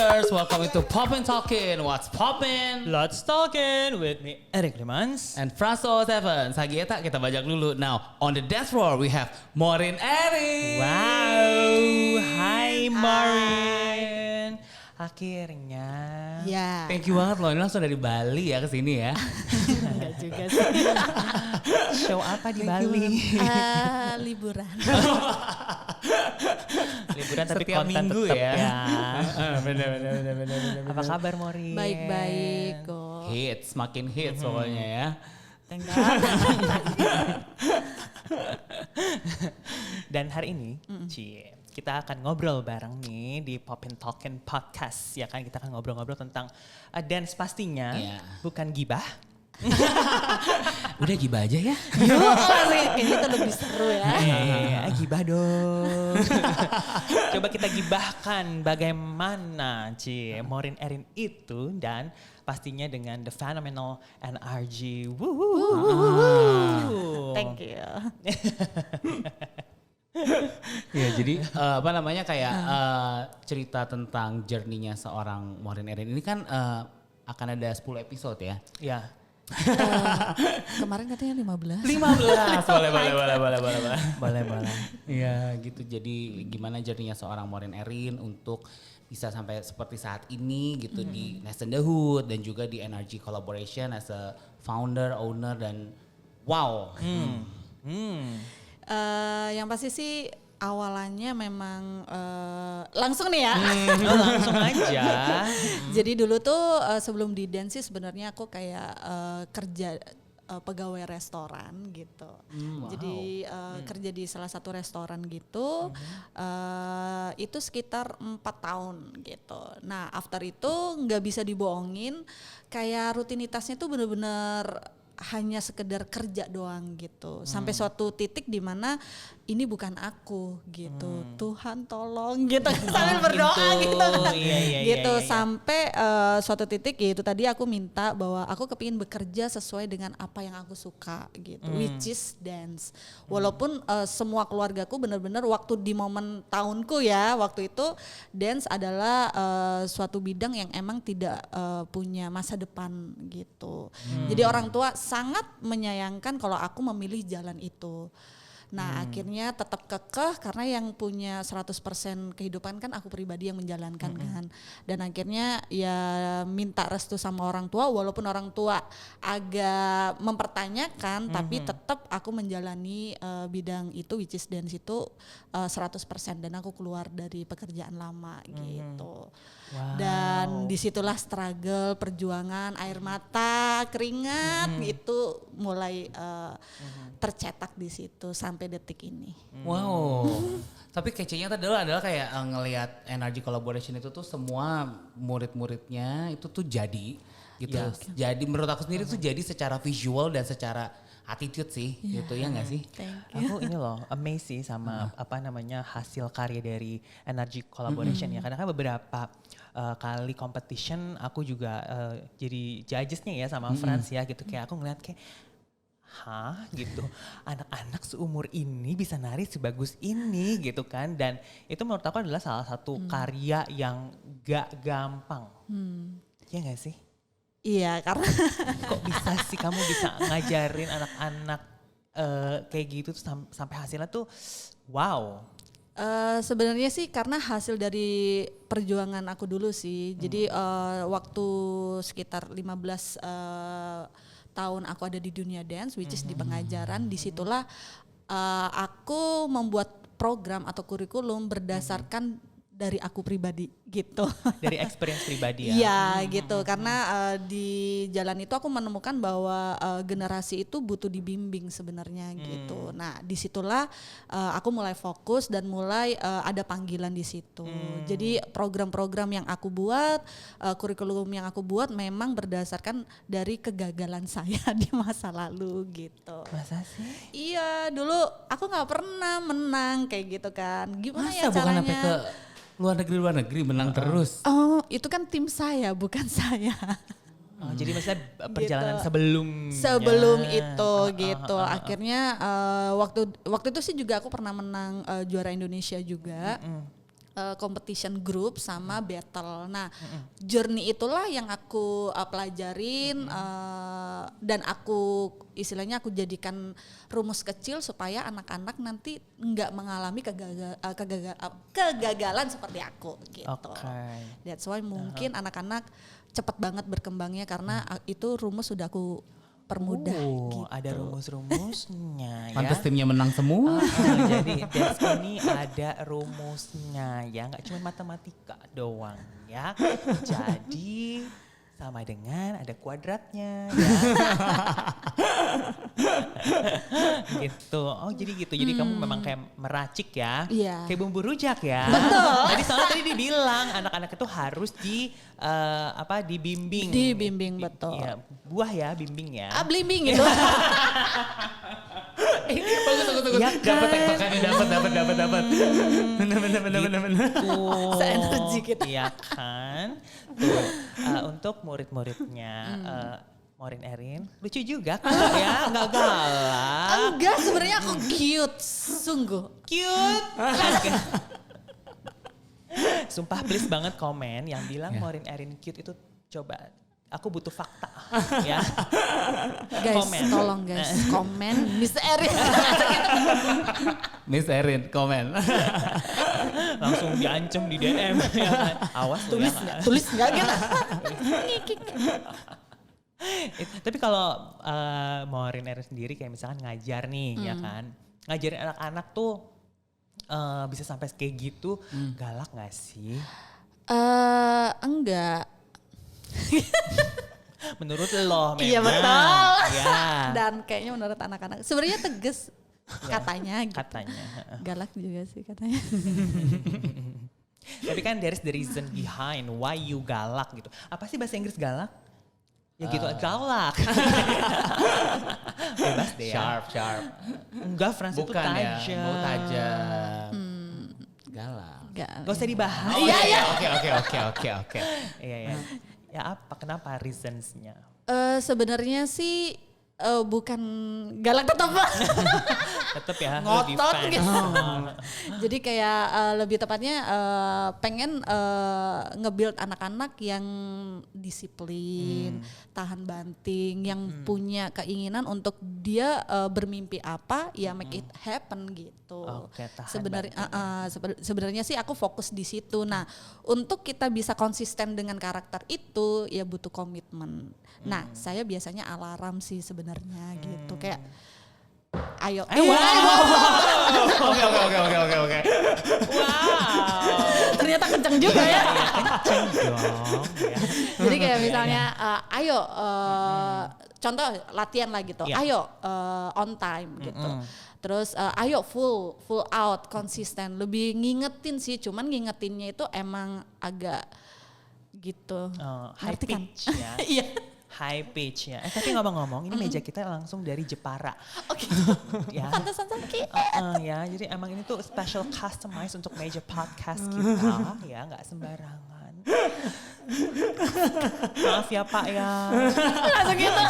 Talkers, welcome to Poppin' Talkin'. What's poppin'? Let's talkin' with me, Eric Limans. And Fransos Evans. Sagieta kita bajak dulu. Now, on the dance floor we have Maureen Erin. Wow, hai Maureen. Akhirnya. Ya. Thank you banget loh, ini langsung dari Bali ya ke sini ya. Enggak juga sih. Show apa di Bali? Liburan. Liburan tapi Setiap konten minggu tetep ya. ya. Bener. Apa kabar Maureen? Baik-baik kok. Hits, makin hits pokoknya ya. Enggak. Dan hari ini, kita akan ngobrol bareng nih di Poppin' Talkin' Podcast. Ya kan, kita akan ngobrol-ngobrol tentang dance pastinya, bukan gibah. Udah gibah aja ya. Yuk, kayaknya itu lebih seru ya. Gibah dong. Coba kita gibahkan bagaimana Maureen Erin itu dan pastinya dengan the phenomenal NRG. Thank you. Ya jadi apa namanya kayak cerita tentang journey-nya seorang Maureen Erin ini kan akan ada 10 episode ya. Ya. Kemarin katanya 15. 15. Boleh. Iya gitu. Jadi gimana journey-nya seorang Maureen Erin untuk bisa sampai seperti saat ini gitu di Nest in the Hood dan juga di NRG Collaboration as a founder, owner dan wow. Yang pasti sih awalannya memang langsung nih ya. Langsung aja. Jadi dulu tuh sebelum di dance sih sebenarnya aku kayak kerja pegawai restoran gitu. Wow. Jadi kerja di salah satu restoran gitu. Itu sekitar 4 tahun gitu. Nah after itu nggak bisa dibohongin, kayak rutinitasnya tuh bener-bener hanya sekedar kerja doang gitu. Sampai suatu titik di mana ini bukan aku gitu. Tuhan tolong gitu sambil berdoa gitu kan. Gitu sampai suatu titik gitu tadi aku minta bahwa aku kepingin bekerja sesuai dengan apa yang aku suka gitu. Which is dance. Walaupun semua keluargaku benar-benar waktu di momen tahunku ya, waktu itu dance adalah suatu bidang yang emang tidak punya masa depan gitu. Jadi orang tua sangat menyayangkan kalau aku memilih jalan itu. Nah akhirnya tetap kekeh karena yang punya 100% kehidupan kan aku pribadi yang menjalankan kan. Dan akhirnya ya minta restu sama orang tua walaupun orang tua agak mempertanyakan tapi tetap aku menjalani bidang itu which is dance itu 100% dan aku keluar dari pekerjaan lama gitu. Wow. Dan disitulah struggle, perjuangan, air mata, keringat itu mulai tercetak di situ sampai detik ini. Wow. Tapi kecenya adalah kayak ngelihat NRG Collaboration itu tuh semua murid-muridnya itu tuh jadi gitu. Jadi menurut aku sendiri tuh jadi secara visual dan secara attitude sih gitu ya nggak sih? Aku ini loh amazed sih sama apa namanya hasil karya dari NRG Collaboration ya. Karena kan beberapa kali competition aku juga jadi judgesnya ya sama Frans ya gitu. Kayak aku ngeliat kayak gitu, anak-anak seumur ini bisa nari sebagus ini gitu kan. Dan itu menurut aku adalah salah satu karya yang gak gampang. Ya gak sih? Iya karena kok bisa sih kamu bisa ngajarin anak-anak kayak gitu tuh sampai hasilnya tuh wow. Sebenarnya sih karena hasil dari perjuangan aku dulu sih. Jadi waktu sekitar 15 tahun aku ada di dunia dance which is di pengajaran, disitulah aku membuat program atau kurikulum berdasarkan dari aku pribadi gitu. Dari experience pribadi ya. Iya gitu karena di jalan itu aku menemukan bahwa generasi itu butuh dibimbing sebenarnya gitu. Nah disitulah aku mulai fokus dan mulai ada panggilan di situ. Jadi program-program yang aku buat, kurikulum yang aku buat memang berdasarkan dari kegagalan saya di masa lalu gitu. Masa sih? Iya dulu aku nggak pernah menang kayak gitu kan. Gimana Masa ya bukan caranya? sampai ke luar negeri menang terus? Oh itu kan tim saya bukan saya. Jadi maksudnya perjalanan gitu. sebelum itu gitu. Akhirnya waktu itu sih juga aku pernah menang juara Indonesia juga. competition group sama battle. Nah, journey itulah yang aku pelajarin dan aku istilahnya aku jadikan rumus kecil supaya anak-anak nanti nggak mengalami kegagalan seperti aku gitu. That's why mungkin anak-anak cepat banget berkembangnya karena itu rumus sudah aku permudah gitu. Ada rumus-rumusnya ya. Pantes timnya menang semua. Jadi Des ini ada rumusnya ya, nggak cuma matematika doang ya. Jadi sama dengan ada kuadratnya ya. Gitu. Oh jadi gitu. Jadi kamu memang kayak meracik ya. Iya. Kayak bumbu rujak ya. Betul. Tadi soalnya tadi dibilang anak-anak itu harus dibimbing. Dibimbing betul. Ya, buah ya, bimbing ya. Blimbing itu. Bagus. Ya Dapat kan? tektokannya, dapat. Benar. Se-energi kita. Iya kan. Tuh, untuk murid-muridnya Maureen Erin, lucu juga kan ya, nggak galak. Enggak, sebenarnya aku cute, sungguh. Cute. Sumpah please banget komen yang bilang Maureen Erin cute itu coba. Aku butuh fakta ya. Guys, Komen. tolong guys, komen Miss Erin. Miss Erin, komen. Langsung diancam di DM ya kan. Awas Tulis ya, nggak? Tulis nggak gitu? Tapi kalau Maureen Erin sendiri kayak misalkan ngajar nih ya kan. Ngajarin anak-anak tuh bisa sampai kayak gitu, galak gak sih? Enggak. Menurut lo memang. Iya betul. Ya. Dan kayaknya menurut anak-anak sebenarnya tegas katanya gitu. Katanya. Galak juga sih katanya. Tapi kan there is the reason behind why you galak gitu. Apa sih bahasa Inggris galak? Ya gitu, galak. Bebas deh ya. Sharp. Enggak, Frans itu Bukan ya, tajam. mau tajam. Galak. Gak Gak usah dibahas. Iya. Oke. Iya. Ya apa, kenapa reasons-nya? Sebenarnya sih bukan galak tetap. Tetep ya, Ngotot defense. gitu. Jadi kayak lebih tepatnya pengen nge-build anak-anak yang disiplin, tahan banting, yang punya keinginan untuk dia bermimpi apa ya make it happen gitu. Oke, tahan Sebenarnya sih aku fokus di situ. Nah, untuk kita bisa konsisten dengan karakter itu ya butuh komitmen. Nah, saya biasanya alarm sih sebenarnya gitu. Kayak ayo. Oke. Wow. Ternyata kenceng juga ya. Kenceng dong. Ya. Jadi kayak misalnya ayo contoh latihan lah gitu. Ya. Ayo on time gitu. Terus ayo full out konsisten. Lebih ngingetin sih, cuman ngingetinnya itu emang agak gitu. High Ngerti kan? pitch ya. Iya. High pitch ya. Tapi ngomong-ngomong, ini meja kita langsung dari Jepara. Oke. Ya. Pantesan sakit. Ya, jadi emang ini tuh special customized untuk meja podcast kita ya, nggak sembarangan. Maaf ya Pak ya. Langsung gitu.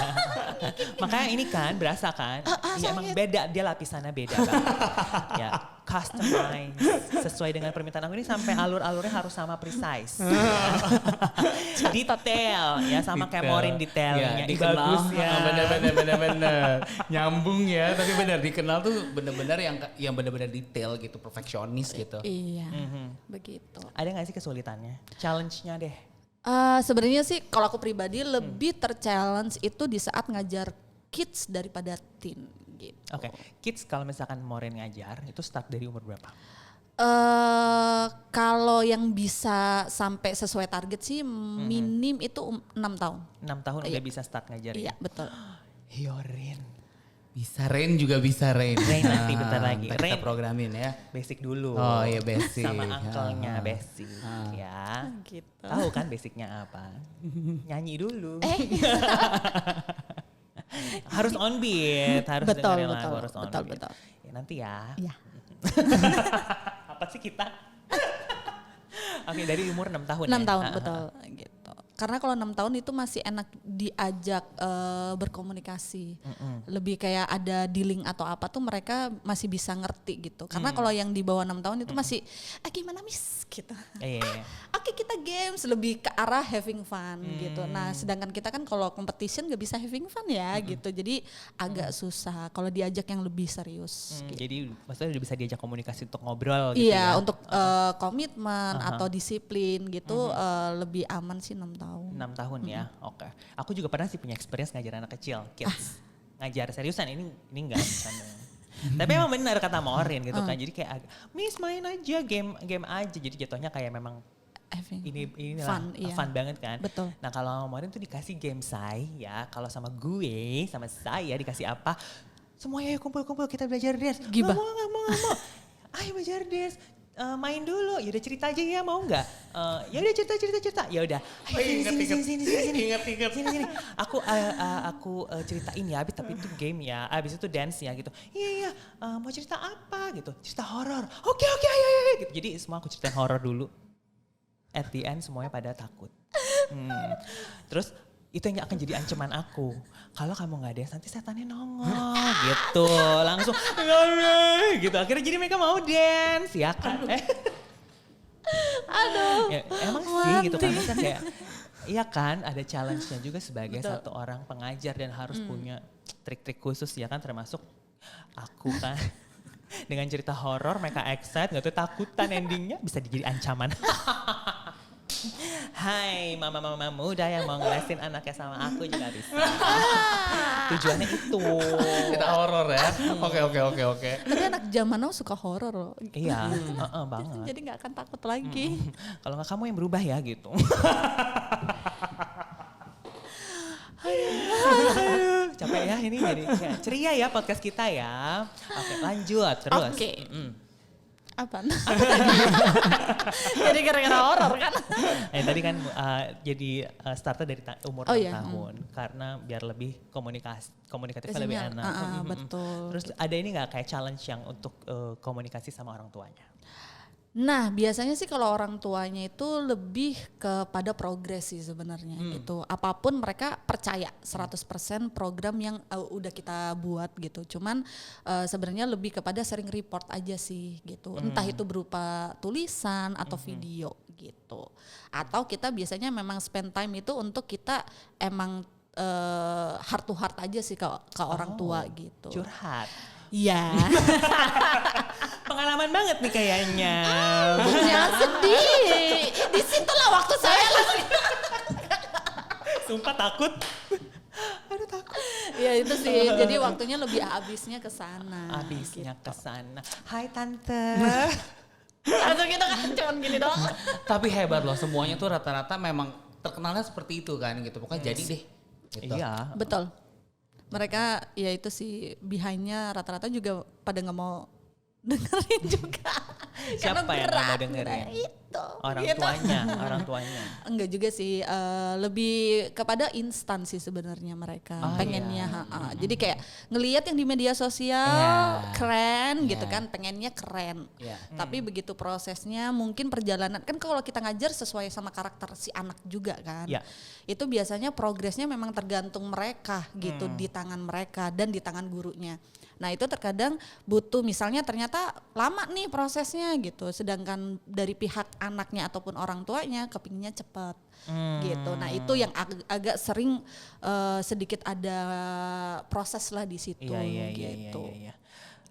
Makanya ini kan berasa kan, ya emang beda, dia lapisannya beda banget. Ya, customized sesuai dengan permintaan aku ini sampai alur-alurnya harus sama precise. Detail ya, sama kayak Maureen detailnya. Ya, dikenal. Bagus ya. Bener. Nyambung ya, tapi bener dikenal tuh bener-bener yang bener-bener detail gitu, perfeksionis gitu. Iya. Begitu. Ada gak sih kesulitannya? Challenge-nya deh. Sebenarnya sih kalau aku pribadi lebih terchallenge itu di saat ngajar kids daripada teen gitu. Oke, kids kalau misalkan Maureen ngajar itu start dari umur berapa? Kalau yang bisa sampai sesuai target sih minim itu 6 tahun. 6 tahun Iya. udah bisa start ngajar Iya ya? betul. Yorin. Bisa Rain juga bisa Rain. Rain nanti bentar lagi. Ntar kita Rain. programin ya. Basic dulu. Oh iya basic. Sama uncle-nya basic ya. Gitu. Tahu kan basicnya apa? Nyanyi dulu. Harus on beat, harus Betul, dengerin betul, lagu, harus on betul, beat. betul. Ya, nanti ya. Iya. Apa sih kita? Oke, dari umur 6 tahun 6 ya? tahun betul gitu. karena kalau 6 tahun itu masih enak diajak berkomunikasi. Lebih kayak ada dealing atau apa tuh mereka masih bisa ngerti gitu. Karena kalau yang di bawah 6 tahun itu masih gimana miss gitu. Oke, kita games lebih ke arah having fun gitu. Nah, sedangkan kita kan kalau competition gak bisa having fun ya gitu. Jadi agak susah kalau diajak yang lebih serius. Gitu. Jadi maksudnya udah bisa diajak komunikasi untuk ngobrol gitu ya. Iya, untuk komitmen atau disiplin gitu lebih aman sih 6 tahun. 6 tahun ya, oke. Aku juga pernah sih punya experience ngajar anak kecil, kids. Ngajar seriusan, ini enggak bercanda. Tapi emang benar kata Maureen gitu kan, jadi kayak Miss main aja, game aja. Jadi jatuhnya kayak memang ini fun banget kan. Betul. Nah kalau Maureen tuh dikasih game ya, kalau sama gue, sama saya dikasih apa, semuanya kumpul-kumpul kita belajar dance. Gibah. Gak mau. Ayo belajar dance. Main dulu, ya udah cerita aja ya, mau nggak? Ya udah cerita. Ya udah. Sini. Aku ceritain ya, tapi itu game ya, abis itu dance ya gitu. Iya. Mau cerita apa gitu? Cerita horor. Oke, ayo. Gitu. Jadi semua aku ceritain horor dulu. At the end semuanya pada takut. Terus itu yang akan jadi ancaman aku. Kalau kamu nggak dance nanti setannya nongol gitu. Langsung gitu. Akhirnya jadi mereka mau dance ya kan. Aduh. Ya, emang sih gitu kan. Misalnya kayak iya kan ada challenge-nya juga sebagai satu orang pengajar dan harus punya trik-trik khusus ya kan, termasuk aku kan. Dengan cerita horor mereka excited, nggak tuh takutan endingnya bisa jadi ancaman. Hai mama-mama muda yang mau ngelesin anaknya sama aku juga bisa. Tujuannya itu. Kita horor ya. Oke. Tapi anak zaman now suka horor loh. Iya, banget. Jadi gak akan takut lagi. Kalau nggak kamu yang berubah ya gitu. Capek ya ini jadi ceria ya podcast kita ya. Oke lanjut terus. Oke. Apaan? Jadi gara-gara horor kan? Tadi kan jadi startnya dari umur 6 tahun karena biar lebih komunikatifnya lebih enak. Betul. Terus ada ini nggak kayak challenge yang untuk komunikasi sama orang tuanya? Nah biasanya sih kalau orang tuanya itu lebih kepada progres sih sebenarnya gitu. Apapun mereka percaya 100% program yang udah kita buat gitu. Cuman sebenarnya lebih kepada sering report aja sih gitu. Entah itu berupa tulisan atau video gitu. Atau kita biasanya memang spend time itu untuk kita emang heart to heart aja sih ke orang tua gitu. Curhat. Iya. Pengalaman banget nih kayaknya. Jangan sedih. Disitulah waktu saya langsung. Sumpah takut. Aduh takut. Ya itu sih. Jadi waktunya lebih habisnya ke sana. Habisnya ke sana. Hai tante. Langsung kita kan cuman gini doang. Tapi hebat loh, semuanya tuh rata-rata memang terkenalnya seperti itu kan gitu. Pokoknya jadi deh. Gitu. Iya. Betul. Mereka ya itu sih behind-nya rata-rata juga pada nggak mau dengerin juga. Siapa yang nggak mau dengerin? Itu. Orang tuanya. Enggak juga sih, lebih kepada instansi sebenarnya mereka pengennya. Jadi kayak ngelihat yang di media sosial keren gitu kan, pengennya keren. Tapi begitu prosesnya mungkin perjalanan kan kalau kita ngajar sesuai sama karakter si anak juga kan. Itu biasanya progresnya memang tergantung mereka gitu di tangan mereka dan di tangan gurunya. Nah itu terkadang butuh misalnya ternyata lama nih prosesnya gitu. Sedangkan dari pihak anaknya ataupun orang tuanya kepinginnya cepat gitu. Nah itu yang agak sering sedikit ada proses lah di situ gitu. Iya.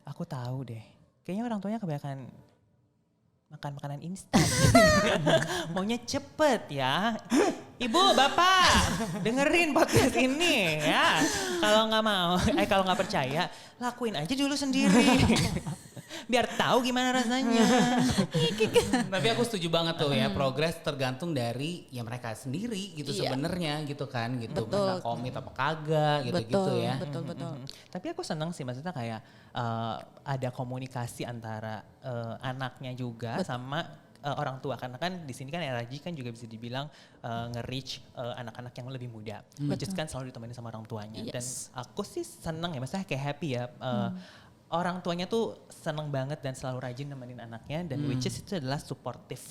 Aku tahu deh. Kayaknya orang tuanya kebanyakan makan makanan instan. Maunya cepet ya. Ibu, bapak, dengerin podcast ini ya. Kalau nggak percaya, lakuin aja dulu sendiri. Biar tahu gimana rasanya. Tapi aku setuju banget tuh ya, progres tergantung dari ya mereka sendiri gitu sebenarnya gitu kan gitu. Mereka komit apa kagak gitu-gitu ya. Betul. Tapi aku senang sih maksudnya kayak ada komunikasi antara anaknya juga sama orang tua, karena kan di sini kan RRG kan juga bisa dibilang nge-reach anak-anak yang lebih muda, which is kan selalu ditemani sama orang tuanya. Dan aku sih seneng ya, maksudnya kayak happy ya, orang tuanya tuh seneng banget dan selalu rajin nemenin anaknya, dan which is itu adalah supportive.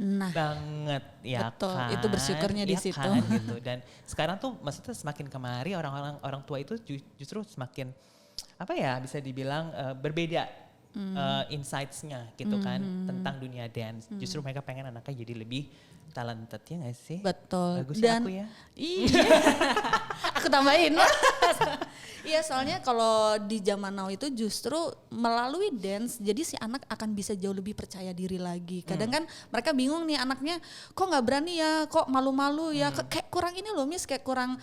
Nah, banget ya betul, kan. itu bersyukurnya di Ya situ. kan, gitu. Dan sekarang tuh maksudnya semakin kemari orang tua itu justru semakin apa ya bisa dibilang berbeda insights-nya gitu kan tentang dunia dance. Justru mereka pengen anaknya jadi lebih talented ya gak sih? betul. Bagus ya Dan aku ya. iya, aku tambahin. Iya, soalnya kalau di zaman now itu justru melalui dance, jadi si anak akan bisa jauh lebih percaya diri lagi. Kadang kan mereka bingung nih anaknya, kok nggak berani ya, kok malu-malu ya, kayak kurang ini loh Miss, kayak kurang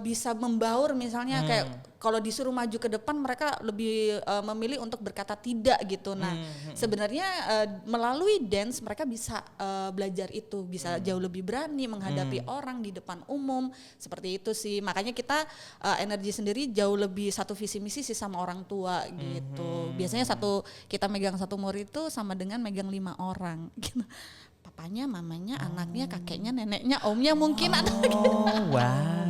bisa membaur misalnya, kayak kalau disuruh maju ke depan mereka lebih memilih untuk berkata tidak gitu. Nah, sebenarnya melalui dance mereka bisa belajar itu, bisa jauh lebih berani menghadapi orang di depan umum, seperti itu sih. Makanya kita energi sendiri jauh lebih satu visi misi sih sama orang tua gitu. Biasanya kita megang satu murid itu sama dengan megang 5 orang gitu. Papanya, mamanya, anaknya, kakeknya, neneknya, omnya mungkin ada gitu. Oh wow.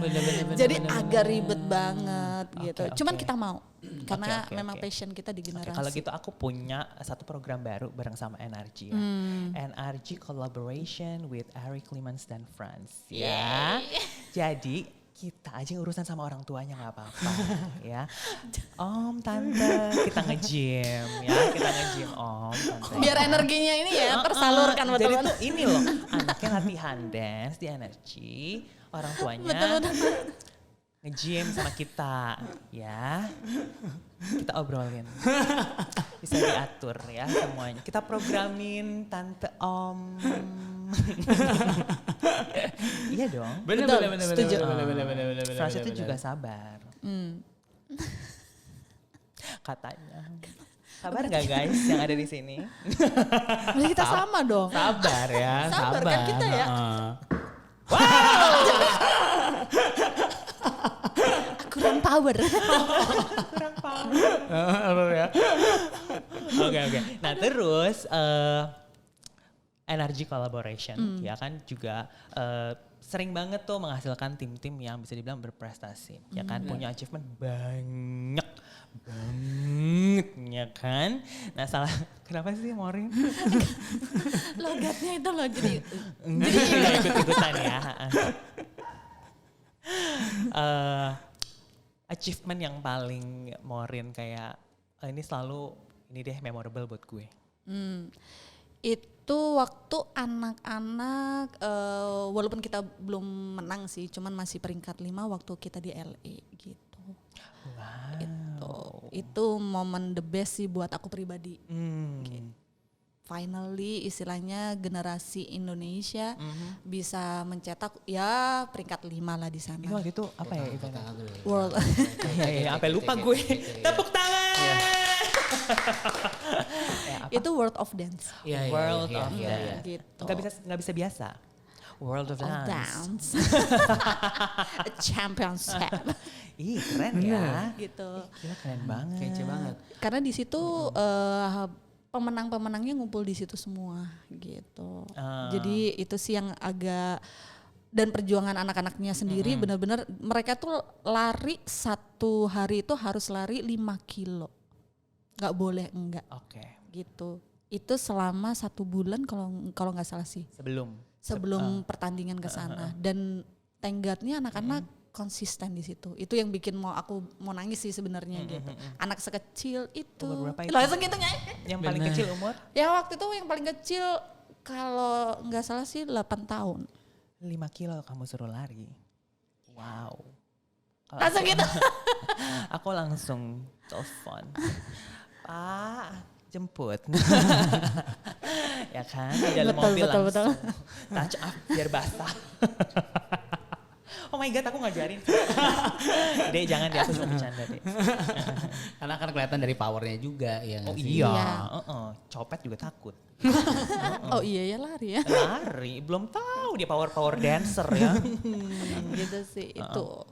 Jadi agak ribet banget gitu. Cuman oke. kita mau karena Oke. memang passion kita di generasi. Kalau gitu aku punya satu program baru bareng sama NRG ya. NRG collaboration with Eric Clemens dan Franz ya. Jadi kita aja urusan sama orang tuanya nggak apa-apa ya. Om, tante, kita nge-gym ya, kita nge-gym om, tante. Biar energinya ini ya tersalurkan Jadi betul-betul. tuh ini loh, anaknya latihan dance di Energy, orang tuanya nge-gym sama kita ya. Kita obrolin. Bisa diatur ya semuanya. Kita programin tante om. Iya dong. Bener, Betul, bener, bener, setuju. bener. Frans itu juga sabar. Katanya. Sabar nggak guys yang ada di sini? Berarti kita sama dong. Sabar ya, Sabar kan kita ya. Kurang power. Ya. Oke. Nah terus energy collaboration ya kan juga sering banget tuh menghasilkan tim-tim yang bisa dibilang berprestasi ya kan, punya achievement banget ya kan. Nah salah kenapa sih Maureen? Logatnya itu loh jadi Jadi ikut-ikutan ya. Achievement yang paling Maureen kayak ini selalu ini deh memorable buat gue. itu waktu anak-anak walaupun kita belum menang sih, cuman masih peringkat 5 waktu kita di LA gitu. Wow. Itu momen the best sih buat aku pribadi. Hmm. Finally istilahnya generasi Indonesia bisa mencetak ya peringkat 5 lah di sana. Itu waktu itu apa ya eventnya? World. Iya, sampai lupa gue. Tepuk tangan. Itu World of Dance. World of Iya, Dance. gitu. Nggak bisa biasa. World of Of Dance. Dance. A championship. Ih keren ya. gitu. Gila keren banget. Kece banget. Karena di situ pemenang-pemenangnya ngumpul di situ semua gitu. Jadi itu sih yang agak, dan perjuangan anak-anaknya sendiri benar-benar mereka tuh lari satu hari itu harus lari 5 kilo. Nggak boleh enggak Oke. gitu. Itu selama 1 bulan kalau nggak salah sih. Sebelum pertandingan ke sana. Dan thank God-nya anak-anak konsisten di situ. Itu yang bikin aku mau nangis sih sebenarnya gitu. Anak sekecil itu. Umur berapa itu? Langsung gitu ya. Yang paling kecil umur? Ya waktu itu yang paling kecil kalau nggak salah sih 8 tahun. 5 kilo kamu suruh lari. Wow. Langsung gitu. Aku langsung telepon. Pak, jemput. Ya kan, di dalam mobil langsung. Touch up biar basah. Oh my God, aku ngajarin. Dek, jangan deh, aku cuma bercanda deh. Karena kan kelihatan dari powernya juga ya. Oh nggak sih? iya, Iya. Copet juga takut. Oh iya ya lari ya. Lari, belum tahu dia power dancer ya. Gitu sih,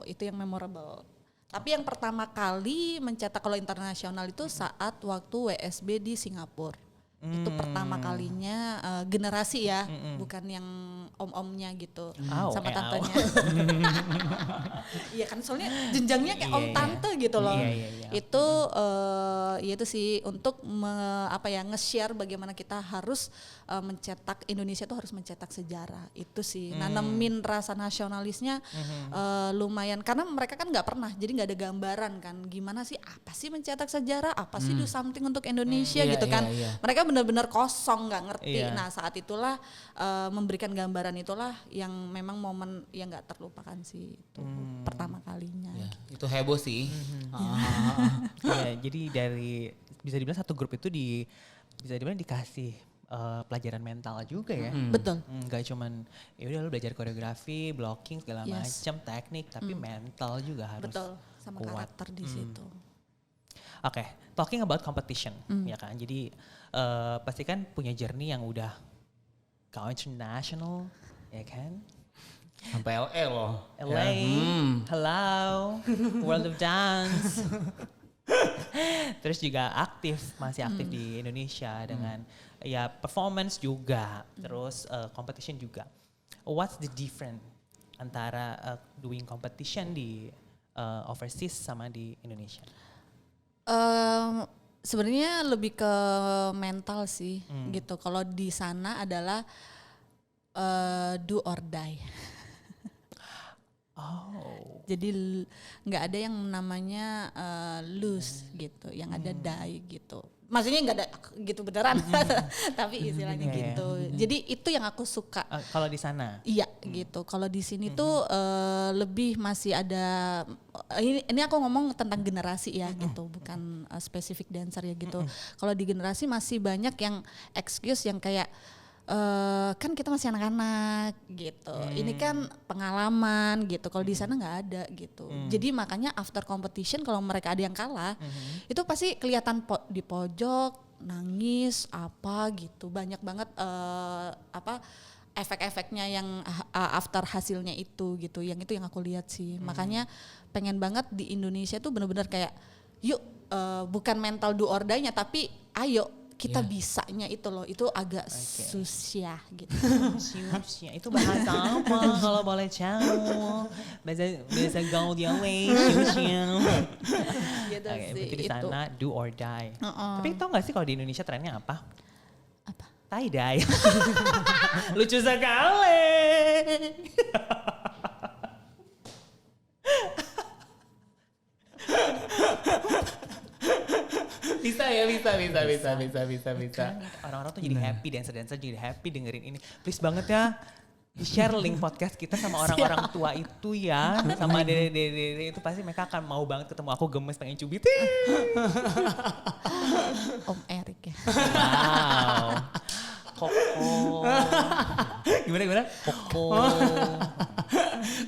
itu yang memorable. Tapi yang pertama kali mencetak kalau internasional itu saat waktu WSB di Singapura. Itu pertama kalinya generasi ya, bukan yang om-omnya gitu sama tantenya. Iya kan soalnya jenjangnya kayak om tante gitu loh. Iya. Itu ya itu sih untuk nge-share bagaimana kita harus mencetak Indonesia tuh harus mencetak sejarah. Itu sih nanemin rasa nasionalisnya lumayan karena mereka kan nggak pernah, jadi nggak ada gambaran kan gimana sih apa sih mencetak sejarah, apa sih do something untuk Indonesia gitu kan. Mereka benar-benar kosong nggak ngerti. Nah saat itulah memberikan gambaran itulah yang memang momen yang nggak terlupakan sih itu pertama kalinya. Itu heboh sih. Ya, jadi dari bisa dibilang satu grup itu bisa dibilang dikasih pelajaran mental juga ya. Betul. Gak cuman ya udah lu belajar koreografi, blocking segala macam, teknik, tapi mental juga harus betul sama kuat. karakter di situ. Oke, talking about competition ya kan. Jadi pasti kan punya journey yang udah go international ya kan. Sampai LA loh. LA, hello, World of Dance. Terus juga masih aktif di Indonesia dengan ya performance juga, terus competition juga. What's the difference antara doing competition di overseas sama di Indonesia? Sebenarnya lebih ke mental sih gitu. Kalau di sana adalah do or die. Jadi nggak ada yang namanya lose gitu, yang ada die gitu. Maksudnya nggak ada gitu beneran, tapi istilahnya gitu. Jadi itu yang aku suka. Kalau di sana? Iya gitu. Kalau di sini tuh lebih masih ada. Ini aku ngomong tentang generasi ya gitu, bukan spesifik dancer ya gitu. Kalau di generasi masih banyak yang excuse yang kayak kan kita masih anak-anak gitu. Ini kan pengalaman gitu. Kalau di sana nggak ada gitu. Jadi makanya after competition kalau mereka ada yang kalah, itu pasti kelihatan di pojok nangis apa gitu. Banyak banget efek-efeknya yang after hasilnya itu gitu. Yang itu yang aku lihat sih. Makanya pengen banget di Indonesia tuh benar-benar kayak yuk bukan mental do or die-nya tapi ayo kita bisanya itu loh, itu agak susah gitu. Susah, itu bahasa apa kalau boleh tahu? Bahasa gaul yang susah. Gitu sih, berarti di sana do or die. Tapi tau gak sih kalau di Indonesia trennya apa? Apa? Tie dye. Lucu sekali. Bisa. Orang-orang tuh jadi happy, dancer-dancer jadi happy dengerin ini. Please banget ya, share link podcast kita sama orang-orang tua itu ya. Sama dede-dede itu pasti mereka akan mau banget ketemu aku, gemes pengen cubit. Om Erik ya. Wow. Koko. Gimana? Koko.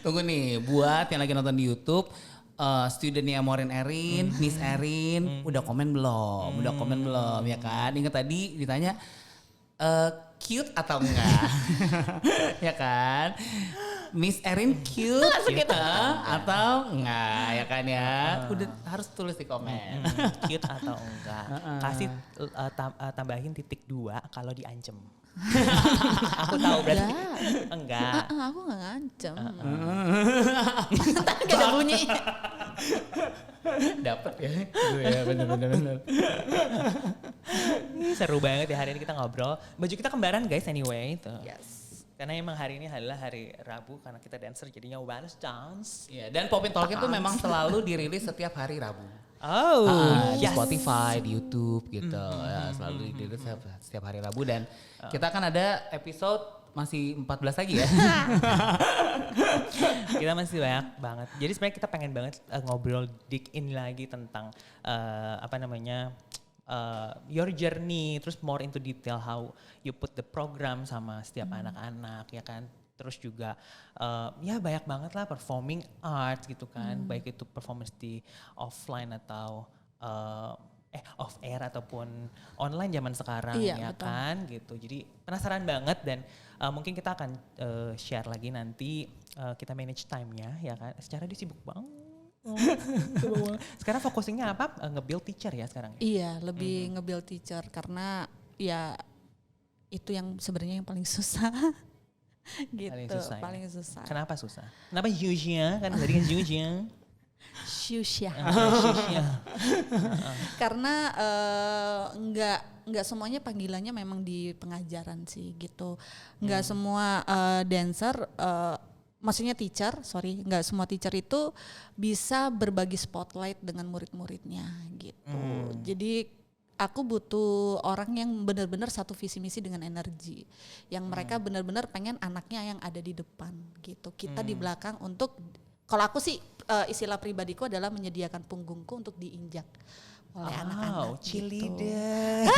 Tunggu nih, buat yang lagi nonton di YouTube. Studentnya Maureen Erin, Miss Erin, udah komen belum? Ya kan? Ingat tadi ditanya cute atau enggak? Ya kan? Miss Erin cute atau enggak? Ya kan ya? Udah harus tulis di komen. Cute atau enggak? Kasih tambahin titik 2 kalau diancem. Aku tahu berarti enggak. Aku nggak ngancem. Tapi gak ada bunyi. Dapat ya. Ya benar. Seru banget ya hari ini kita ngobrol. Baju kita kembaran guys anyway itu. Yes. Karena emang hari ini adalah hari Rabu karena kita dancer jadinya Wellness Dance. Ya, dan Popin Talk itu memang selalu dirilis setiap hari Rabu. Di Spotify, di YouTube gitu. Ya, selalu dirilis setiap hari Rabu dan kita akan ada episode masih 14 lagi ya. Kita masih banyak banget. Jadi sebenarnya kita pengen banget ngobrol dig in lagi tentang your journey, terus more into detail how you put the program sama setiap anak-anak ya kan. Terus juga ya banyak banget lah performing arts gitu kan. Baik itu performance di offline atau off air ataupun online zaman sekarang ya betul. Kan gitu. Jadi penasaran banget dan mungkin kita akan share lagi nanti kita manage time-nya ya kan. Secara dia sibuk banget. Sekarang focusingnya apa? Nge-build teacher ya sekarang? Iya, lebih nge-build teacher karena ya itu yang sebenarnya yang paling susah. Gitu, paling susah. Kenapa susah? Kenapa Yuzia? Kan tadi kan Yuzia. Syusya. Karena nggak semuanya panggilannya memang di pengajaran sih gitu. Nggak semua dancer, maksudnya nggak semua teacher itu bisa berbagi spotlight dengan murid-muridnya gitu. Jadi aku butuh orang yang benar-benar satu visi misi dengan energi, yang mereka benar-benar pengen anaknya yang ada di depan gitu. Kita di belakang untuk, kalau aku sih istilah pribadiku adalah menyediakan punggungku untuk diinjak oleh anak-anak. Cheerleader.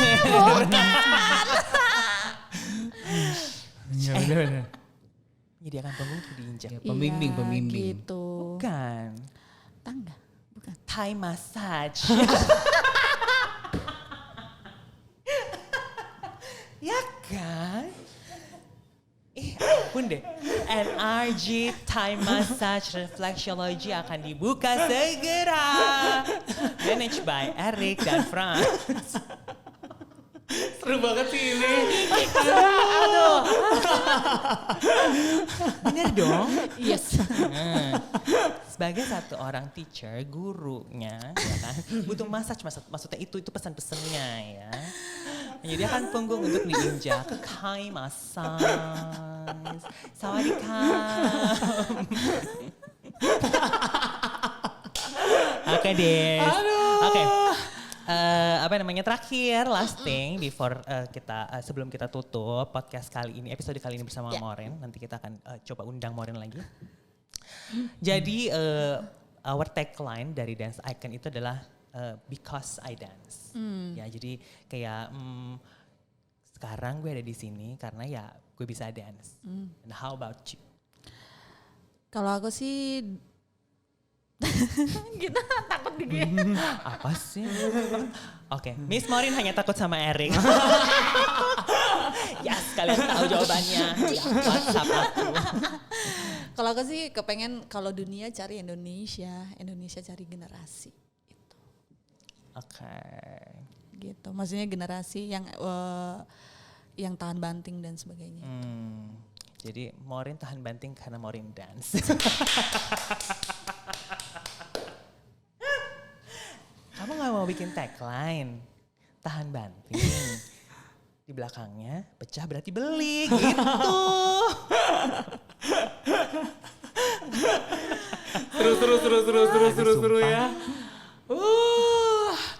Iya benar. Menyediakan punggung untuk diinjak. Pembimbing. Gitu. Bukan. Tangga, bukan. Thai massage. Ya kan? Ampun deh. NRG Thai Massage Reflexology akan dibuka segera. Managed by Eric dan Franz. Seru banget sih ini. Aduh. Bener dong? Yes. Sebagai satu orang teacher, gurunya, ya kan, butuh massage, maksudnya itu pesan-pesannya ya. Menyediakan punggung untuk diinjak, Thai massage, sawadikap. Oke deh. Oke. Terakhir, last thing before sebelum kita tutup podcast kali ini, episode kali ini bersama Maureen. Nanti kita akan coba undang Maureen lagi. Jadi our tagline dari Dance Icon itu adalah because I dance. Ya, jadi kayak sekarang gue ada di sini karena ya gue bisa dance. And how about you? Kalau aku sih kita takut digigit. Apa sih? Oke, Miss Maureen hanya takut sama Eric. Yes, kalian tahu jawabannya. Ya, WhatsApp aku. Kalau aku sih kepengen kalau dunia cari Indonesia cari generasi. Oke. Gitu, maksudnya generasi yang tahan banting dan sebagainya. Jadi Maureen tahan banting karena Maureen dance. Kamu gak mau bikin tagline tahan banting, di belakangnya pecah berarti beli gitu. Seru ya.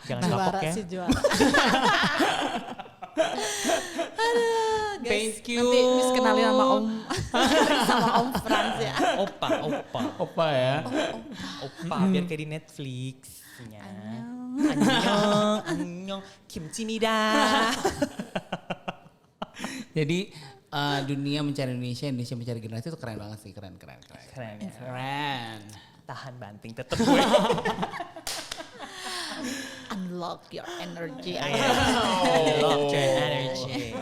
Jangan kapok ya. Juara. Aduh, guys, Thank you. nanti Miss kenalin sama sama Om Franz ya. Opa ya. Opa biar kayak di Netflix-nya. Annyeong, kimchimida. Jadi dunia mencari Indonesia mencari generasi itu keren banget sih, keren. Keren ya. Keren. Tahan banting tetep gue. Unlock your energy. Unlock your energy.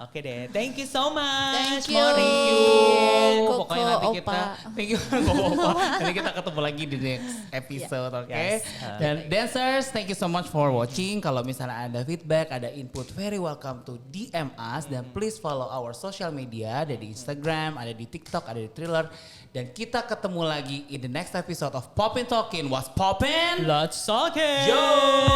Oke deh, thank you so much. Thank you. Maureen. Koko, Pokoknya nanti kita, Opa. thank you Opa. Nanti kita ketemu lagi di next episode, oke? Yes. Dan dancers, thank you so much for watching. Kalau misalnya ada feedback, ada input, very welcome to DM us. Dan please follow our social media, ada di Instagram, ada di TikTok, ada di Thriller. Dan kita ketemu lagi in the next episode of Poppin' Talkin'. What's poppin'? Let's talk it. Yo!